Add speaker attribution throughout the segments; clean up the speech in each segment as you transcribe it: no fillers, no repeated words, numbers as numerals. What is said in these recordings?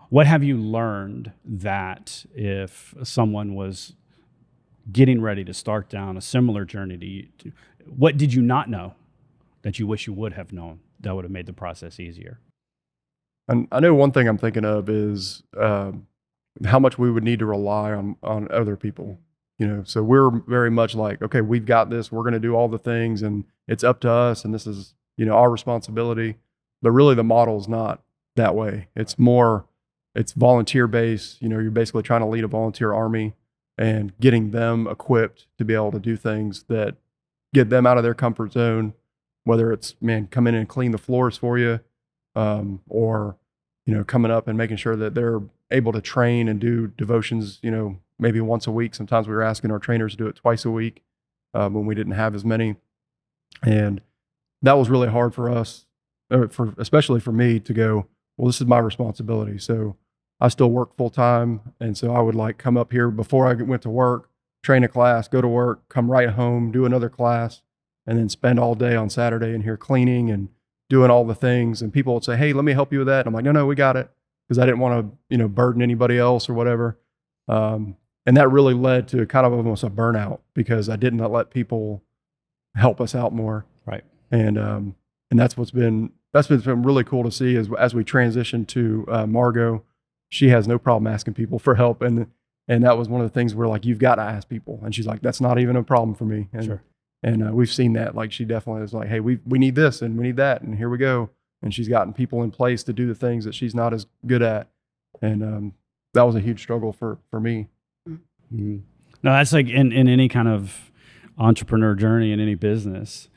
Speaker 1: what have you learned that if someone was getting ready to start down a similar journey to you, what did you not know that you wish you would have known that would have made the process easier?
Speaker 2: And I know one thing I'm thinking of is how much we would need to rely on other people. So we're very much like, okay, we've got this, we're going to do all the things and it's up to us and this is, our responsibility. But really the model is not that way. It's volunteer based. You're basically trying to lead a volunteer army and getting them equipped to be able to do things that get them out of their comfort zone, whether it's, come in and clean the floors for you, or, coming up and making sure that they're able to train and do devotions, maybe once a week. Sometimes we were asking our trainers to do it twice a week when we didn't have as many. And that was really hard for us, especially for me, to go, well, this is my responsibility. So I still work full time. And so I would come up here before I went to work, train a class, go to work, come right home, do another class, and then spend all day on Saturday in here cleaning and doing all the things. And people would say, hey, let me help you with that. And I'm like, no, we got it. Because I didn't want to, burden anybody else or whatever. And that really led to kind of almost a burnout because I didn't let people help us out more.
Speaker 1: Right.
Speaker 2: And that's been really cool to see as we transition to Margot. She has no problem asking people for help. And that was one of the things where you've got to ask people. And she's like, that's not even a problem for me. And,
Speaker 1: sure.
Speaker 2: And we've seen that. She definitely is like, hey, we need this and we need that. And here we go. And she's gotten people in place to do the things that she's not as good at. And that was a huge struggle for me.
Speaker 1: Mm-hmm. No, that's in any kind of entrepreneur journey in any business,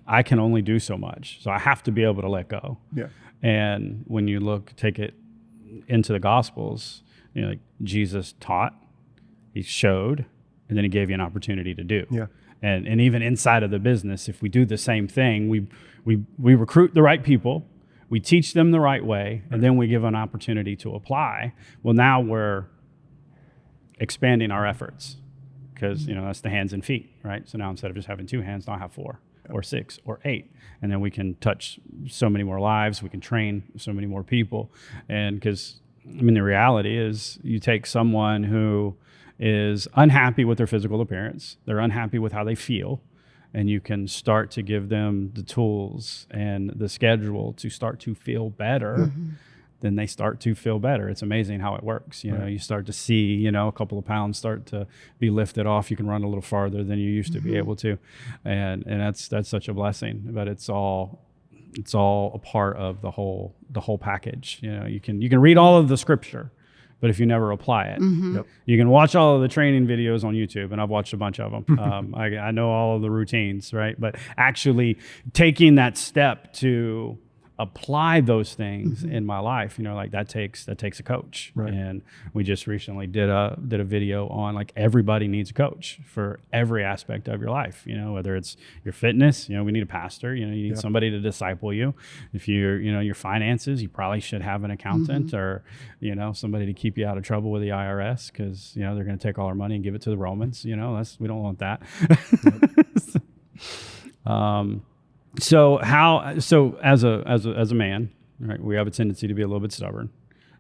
Speaker 1: I can only do so much. So I have to be able to let go.
Speaker 2: Yeah.
Speaker 1: And when you take it into the Gospels, Jesus taught, he showed, and then he gave you an opportunity to do.
Speaker 2: Yeah.
Speaker 1: And even inside of the business, if we do the same thing, we recruit the right people, we teach them the right way, and then we give an opportunity to apply. Well, now we're expanding our efforts because, that's the hands and feet, right? So now instead of just having 2 hands, now I have 4 or 6 or 8. And then we can touch so many more lives. We can train so many more people. And because, the reality is you take someone who is unhappy with their physical appearance, they're unhappy with how they feel, and you can start to give them the tools and the schedule to start to feel better. Mm-hmm. Then they start to feel better. It's amazing how it works. Right. You start to see, a couple of pounds start to be lifted off. You can run a little farther than you used to be able to. And that's such a blessing, but it's all a part of the whole package. You can read all of the scripture, but if you never apply it, you can watch all of the training videos on YouTube, and I've watched a bunch of them. I know all of the routines, right? But actually taking that step to apply those things in my life, that takes a coach.
Speaker 2: Right.
Speaker 1: And we just recently did a video on everybody needs a coach for every aspect of your life, whether it's your fitness, we need a pastor, you need somebody to disciple you. If you're, your finances, you probably should have an accountant or, somebody to keep you out of trouble with the IRS because, they're going to take all our money and give it to the Romans, we don't want that. So as a man, right, we have a tendency to be a little bit stubborn,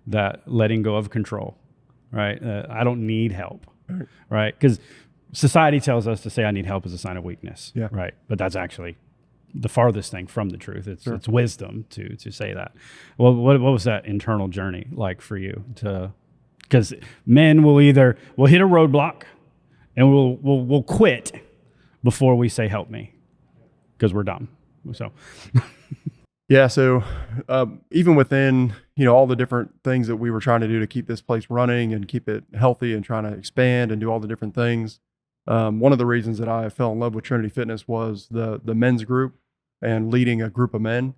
Speaker 1: that letting go of control, right? I don't need help, right? Because society tells us to say I need help is a sign of weakness, right? But that's actually the farthest thing from the truth. It's wisdom to say that. Well, what was that internal journey like for you? Because men will hit a roadblock and we'll quit before we say help me because we're dumb. So,
Speaker 2: so even within, all the different things that we were trying to do to keep this place running and keep it healthy and trying to expand and do all the different things, one of the reasons that I fell in love with Trinity Fitness was the men's group and leading a group of men.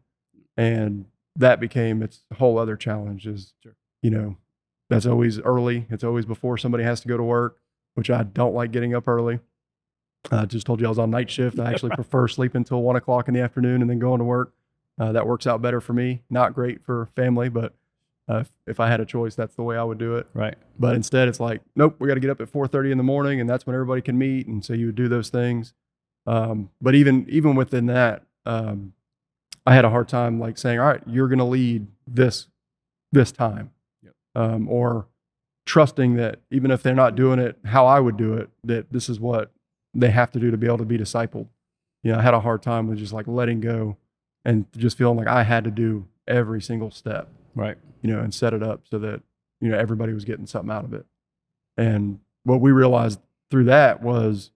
Speaker 2: And that became its whole other challenge is, that's always early. It's always before somebody has to go to work, which I don't like getting up early. I just told you I was on night shift. I actually prefer sleeping until 1 o'clock in the afternoon and then going to work. That works out better for me. Not great for family, but if I had a choice, that's the way I would do it.
Speaker 1: Right.
Speaker 2: But instead it's nope, we got to get up at 4:30 in the morning and that's when everybody can meet. And so you would do those things. But even within that, I had a hard time saying, all right, you're going to lead this this time.
Speaker 1: Yep.
Speaker 2: Or trusting that even if they're not doing it how I would do it, that this is what they have to do to be able to be discipled. You know, I had a hard time with just like letting go and just feeling like I had to do every single step,
Speaker 1: Right.
Speaker 2: you know, and set it up so that, you know, everybody was getting something out of it. And what we realized through that was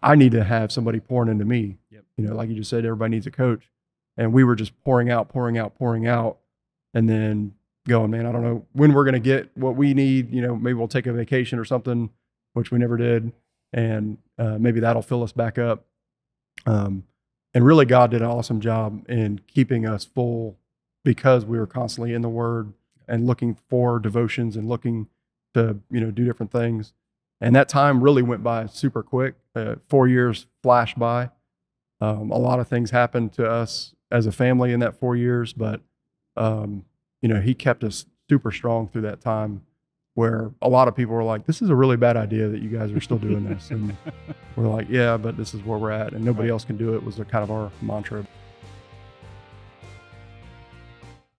Speaker 2: I need to have somebody pouring into me.
Speaker 1: Yep.
Speaker 2: You know, like you just said, everybody needs a coach. And we were just pouring out. And then going, man, I don't know when we're going to get what we need. You know, maybe we'll take a vacation or something, which we never did. And maybe that'll fill us back up. And really God did an awesome job in keeping us full because we were constantly in the Word and looking for devotions and looking to, you know, do different things. And that time really went by super quick. 4 years flashed by. A lot of things happened to us as a family in that 4 years, but, you know, he kept us super strong through that time where a lot of people were like, this is a really bad idea that you guys are still doing this. And we're like, yeah, but this is where we're at and nobody else can do it was kind of our mantra.